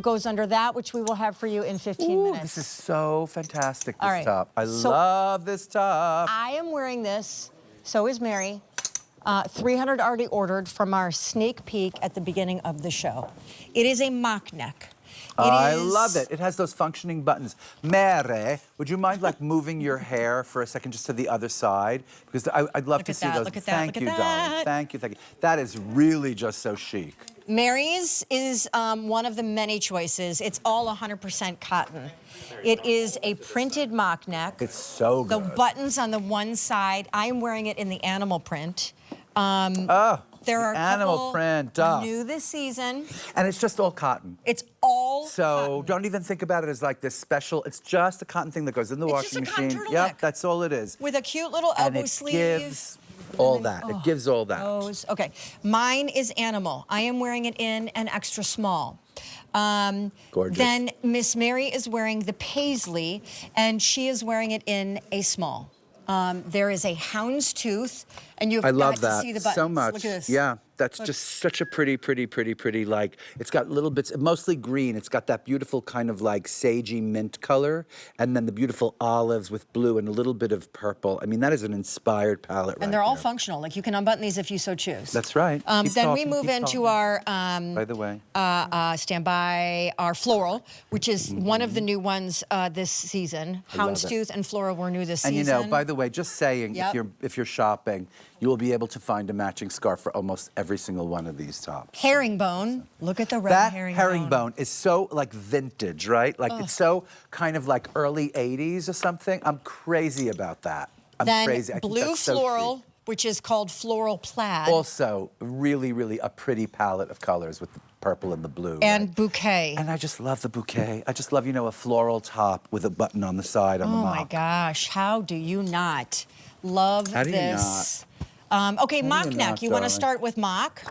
goes under that, which we will have for you in 15 minutes. This is so fantastic, All this right. top. I love this top. I am wearing this, so is Mary. 300 already ordered from our sneak peek at the beginning of the show. It is a mock neck. I love it. It has those functioning buttons. Mere, would you mind like moving your hair for a second just to the other side? Because I'd love to see those. Thank you, darling. Thank you, thank you. That is really just so chic. Mary's is one of the many choices. It's all 100% cotton. It is a printed mock neck. It's so good. The buttons on the one side, I am wearing it in the animal print. There are animal print new this season. And it's just all cotton. It's all cotton. Don't even think about it as like this special. It's just a cotton thing that goes in the washing machine. Yep, that's all it is. With a cute little elbow sleeve. And it gives all that. It gives all that. Okay, mine is animal. I am wearing it in an extra small. Gorgeous. Then Miss Mary is wearing the paisley, and she is wearing it in a small. There is a houndstooth, and you've got to see the buttons. So much. Look at this. Yeah, that's just such a pretty, like, it's got little bits, mostly green. It's got that beautiful kind of like sagey mint color, and then the beautiful olives with blue and a little bit of purple. I mean, that is an inspired palette. And they're all functional. Like, you can unbutton these if you so choose. That's right. Then we move into our, by the way, stand by our floral, which is one of the new ones this season. Houndstooth and floral were new this season. And you know, by the way, just saying, if you're shopping, you will be able to find a matching scarf for almost every single one of these tops. Herringbone. Look at the red herringbone. That herringbone is so like vintage, right? Like it's so kind of like early 80s or something. I'm crazy about that. I'm crazy. I blue floral, which is called floral plaid. Also, really, really a pretty palette of colors with the purple and the blue. And bouquet. And I just love the bouquet. I just love, you know, a floral top with a button on the side on the mock. Oh my gosh, how do you not love this? How do you not? Okay, mock neck. You want to start with mock?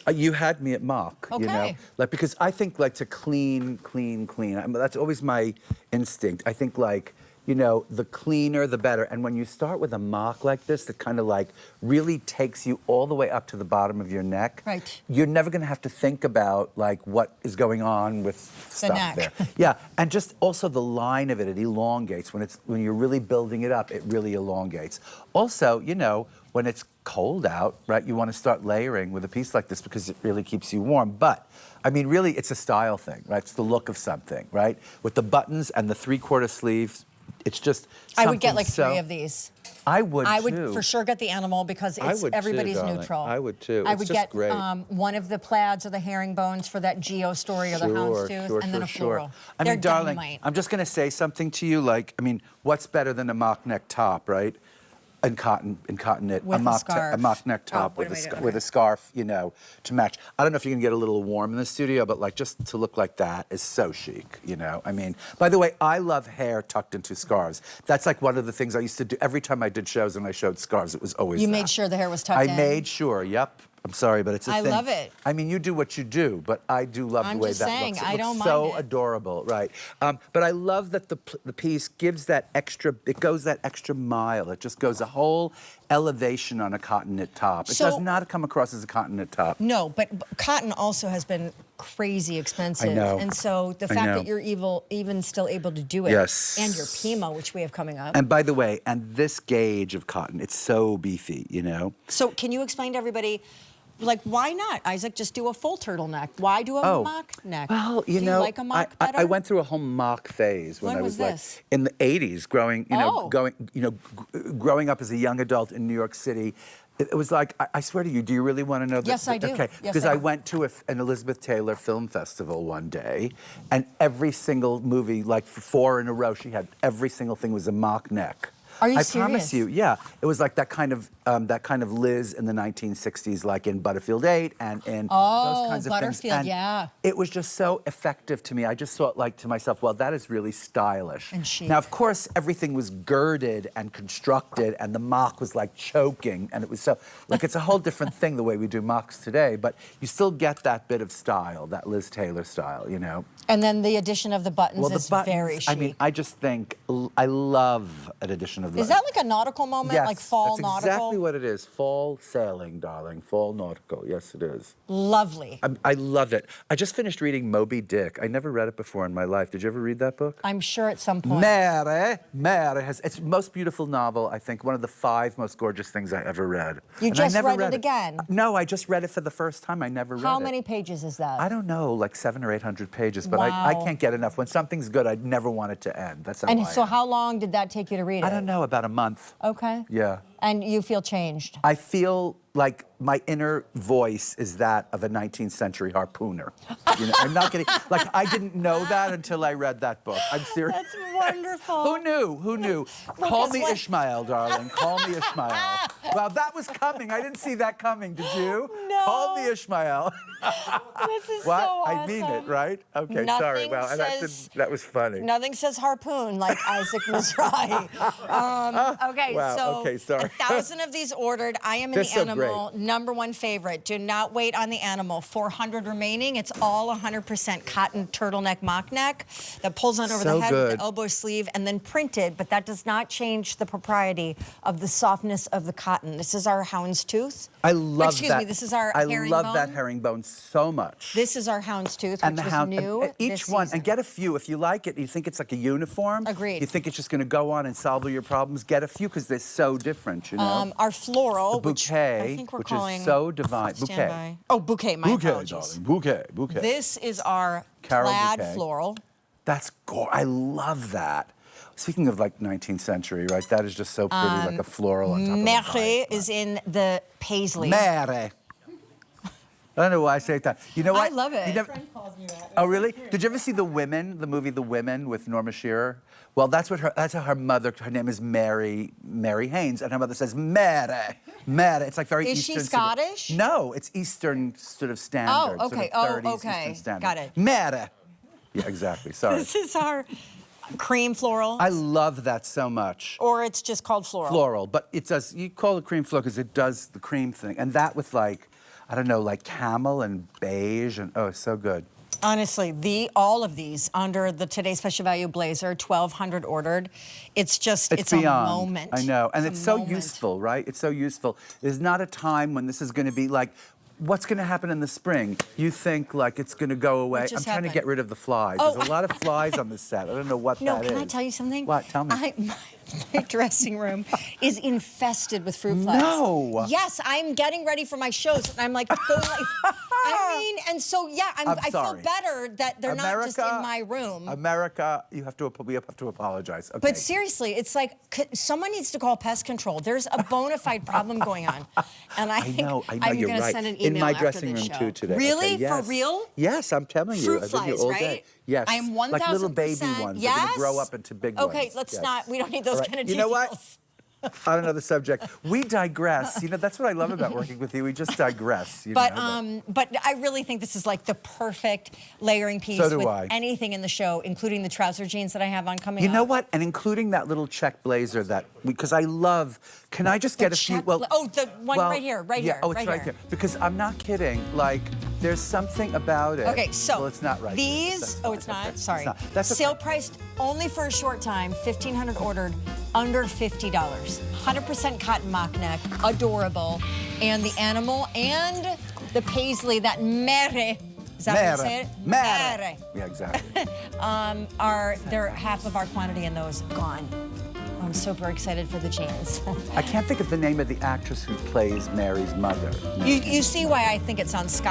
You had me at mock, you know? Like, because I think like to clean. That's always my instinct. I think like, you know, the cleaner, the better. And when you start with a mock like this, that kind of like really takes you all the way up to the bottom of your neck. Right. You're never going to have to think about like what is going on with stuff there. Yeah, and just also the line of it elongates. When you're really building it up, it really elongates. Also, you know, when it's cold out, right, you want to start layering with a piece like this because it really keeps you warm. But I mean, really, it's a style thing, right? It's the look of something, right? With the buttons and the 3/4 sleeves. It's just I would get like 3 of these. I would for sure get the animal because it's everybody's neutral. I would too. I would get one of the plaids or the herringbones for that Geo story or the houndstooth, and then a floral. I mean, darling, I'm just going to say something to you. Like, I mean, what's better than a mock neck top, right? In cotton knit, with a mock neck top with a scarf, you know, to match. I don't know if you can get a little warm in the studio, but like just to look like that is so chic, you know. I mean, by the way, I love hair tucked into scarves. That's like one of the things I used to do every time I did shows and I showed scarves. It was always You made sure the hair was tucked in. I made sure. Yep. I'm sorry, but it's a thing. I love it. I mean, you do what you do, but I do love the way that looks. It looks so adorable, right? But I love that the piece gives that extra, it goes that extra mile. It just goes a whole elevation on a cotton knit top. It does not come across as a cotton knit top. No, but cotton also has been crazy expensive. I know. And so the fact that you're even still able to do it. Yes. And your Pima, which we have coming up. And by the way, and this gauge of cotton, it's so beefy, you know? So can you explain to everybody, like, why not, Isaac, just do a full turtleneck? Why do a mock neck? Well, you know, like a mock better? I went through a whole mock phase when I was like in the 80s, growing up as a young adult in New York City. It was like, I swear to you, do you really want to know? Yes, I do. Okay, because I went to an Elizabeth Taylor film festival one day, and every single movie, like 4 in a row, she had every single thing was a mock neck. Are you serious? I promise you, yeah. It was like that kind of Liz in the 1960s, like in Butterfield 8 and in those kinds of Butterfield, things. And yeah. it was just so effective to me. I just thought like to myself, well, that is really stylish. And chic. Now, of course, everything was girded and constructed, and the mock was like choking, and it was so, like it's a whole different thing the way we do mocks today, but you still get that bit of style, that Liz Taylor style, you know? And then the addition of the buttons is very chic. I mean, I just think, I love an addition of the buttons. Is that like a nautical moment, like fall nautical? exactly what it is. Fall sailing, darling. Fall nautical. Yes, it is. Lovely. I love it. I just finished reading Moby Dick. I never read it before in my life. Did you ever read that book? I'm sure at some point. It's the most beautiful novel, I think, one of the 5 most gorgeous things I ever read. You just read it again? No, I just read it for the first time. I never read it. How many pages is that? I don't know, like 700 or 800 pages, but Wow. I can't get enough. When something's good, I never want it to end. That's how And I so am. how long did that take you to read it? I don't know, about a month. Okay. Yeah. And you feel changed? I feel like my inner voice is that of a 19th century harpooner. You know, I'm not kidding. Like, I didn't know that until I read that book. I'm serious. That's wonderful. Who knew? Who knew? Call me Ishmael, darling. Call me Ishmael. Well, that was coming. I didn't see that coming. Did you? No. Call me Ishmael. This is What? so awesome. I mean it, right? Okay, Nothing sorry. Well, that was funny. Nothing says harpoon like Isaac Mizrahi. Okay, Wow, so okay, sorry. 1,000 of these ordered. I am in They're the so animal #1 favorite. Do not wait on the animal. 400 remaining. It's all 100% cotton turtleneck mock neck that pulls on over So the head with good. the elbow sleeve and then printed, but that does not change the propriety of the softness of the cotton. This is our houndstooth. I love Excuse that. me, this is our I herringbone. love that herringbone so much. This is our houndstooth, And which the was hound, new each this one, season. and get a few. If you like it, you think it's like a uniform. Agreed. You think it's just going to go on and solve all your problems. Get a few because they're so different. You know. Our floral, The which bouquet, I think we're which calling is so divine. Stand Bouquet. by. Oh, bouquet. My apologies. Darling. Bouquet. This is our Carol plaid bouquet. floral. That's gorgeous. I love that. Speaking of like 19th century, right? That is just so pretty, like a floral on top of a Merle vine. is in the paisley. Mere. I don't know why I say that. You know what? I love it. You never- Oh, really? Did you ever see The Women, the movie The Women with Norma Shearer? Well, that's how her mother, her name is Mary Haynes, and her mother says, Mere. It's like very Is Eastern. she Scottish? No, it's Eastern sort of standard. Oh, okay. Sort of 30s Oh, okay. Eastern standard. Got it. Mere. Yeah, exactly. Sorry. This is our cream floral. I love that so much. Or it's just called floral. Floral, but it does, you call it cream floral because it does the cream thing. And that with like, I don't know, like camel and beige and, oh, it's so good. Honestly, all of these under the Today Special Value Blazer, 1,200 ordered. It's just, it's beyond. a moment. I know, and it's so moment. useful, right? It's so useful. There's not a time when this is going to be like, what's going to happen in the spring? You think like it's going to go away. What I'm just trying to happened? get rid of the flies. Oh. There's a lot of flies on the set. I don't know what No, that is. can I tell you something? What? Tell me. My dressing room is infested with fruit flies. No. Yes, I'm getting ready for my shows, and I'm like, I mean, and so yeah, I feel sorry. better that they're not just in my room. America, we have to apologize. Okay. But seriously, it's like someone needs to call pest control. There's a bona fide problem going on, and I think know, I'm you're going to right. send an email in my after dressing this room show. too today. Really? Okay, yes. For real? Yes, I'm telling you. Fruit I've been here flies, all right? day. Yes. I am 1,000%. Like little baby ones. Yes. They're going to grow up into big ones. Okay, let's Yes. not. We don't need those All right. kind of You know what? details. On another subject, we digress. You know, that's what I love about working with you. We just digress. You know, But I really think this is like the perfect layering piece So do with I. anything in the show, including the trouser jeans that I have on coming You up. know what? And including that little check blazer that, because I love, can I just get a few? check bla- oh, the one right here, right yeah, here, Oh, it's right right here. there. Because I'm not kidding. Like, there's something about it. Okay, so Well, it's not right there. these. That's Oh, fine. it's not. Okay. Sorry. It's not. That's okay. Sale priced only for a short time. 1,500 ordered, under $50. 100% cotton mock neck, adorable, and the animal and the paisley, that mere. Is that how you say it? Mere. Yeah, exactly. They're half of our quantity, and those gone. I'm super excited for the jeans. I can't think of the name of the actress who plays Mary's mother. You see why I think it sounds Scottish.